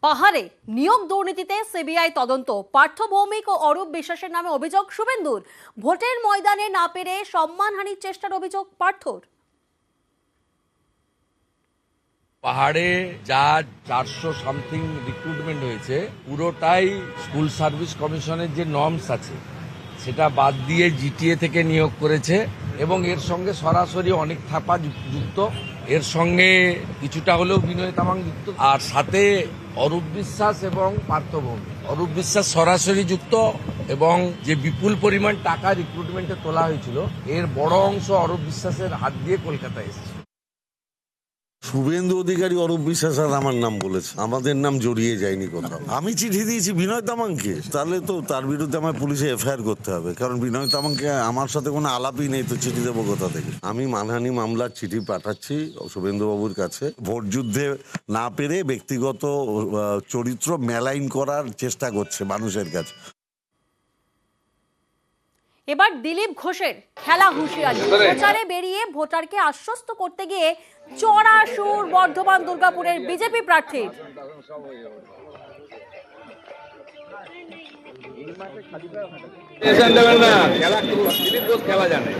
পাহাড়ে নিয়োগ দুর্নীতিতে সিবিআই তদন্ত। পার্থ ভৌমিক ও অরূপ বিশ্বাসের নামে অভিযোগ শুভেন্দুর। ভোটের ময়দানে না পেরে সম্মানহানির চেষ্টার অভিযোগ পার্থর। পাহাড়ে যা 400 সামথিং রিক্রুটমেন্ট হয়েছে পুরোটাই স্কুল সার্ভিস কমিশনের যে নর্মস আছে সেটা বাদ দিয়ে জিটিএ থেকে নিয়োগ করেছে এবং এর সঙ্গে সরাসরি অনেক থাপা যুক্ত, এর সঙ্গে কিছুটা হলেও বিনয় তামাং যুক্ত, আর সাথে অরূপ বিশ্বাস এবং পার্থ ভৌমিক। অরূপ বিশ্বাস সরাসরি যুক্ত এবং যে বিপুল পরিমাণ টাকা রিক্রুটমেন্টে তোলা হয়েছিল এর বড় অংশ অরূপ বিশ্বাসের হাত দিয়ে কলকাতায় এসেছে। শুভেন্দু অধিকারী অরূপ বিশ্বাস আর আমার নাম বলেছে, আমাদের নাম জড়িয়ে যায়নি কোথাও। আমি চিঠি দিয়েছি বিনয় তামাংকে, তাহলে তো তার বিরুদ্ধে আমার পুলিশে এফআইআর করতে হবে, কারণ বিনয় তামাংকে আমার সাথে কোনো আলাপই নেই, তো চিঠি দেবো কোথা থেকে। আমি মানহানি মামলার চিঠি পাঠাচ্ছি শুভেন্দু বাবুর কাছে। ভোট যুদ্ধে না পেরে ব্যক্তিগত চরিত্র মেলাইন করার চেষ্টা করছে মানুষের কাছে। এবার দিলীপ ঘোষের খেলা হুঁশিয়ারি। প্রচারে বেরিয়ে ভোটারকে আশ্বস্ত করতে গিয়ে চড়া সুর বর্ধমান দুর্গাপুরের বিজেপি প্রার্থীর। খেলা জানে,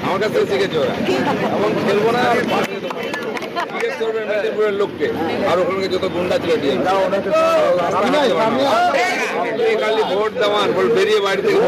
আমার কাছে শিখেছে ওরা, এবং খেলবো না মেদিনীপুরের লোককে, আর ওখানে যত গুন্ডা ছিল ভোট দেওয়ার বেরিয়ে বাড়ি থেকে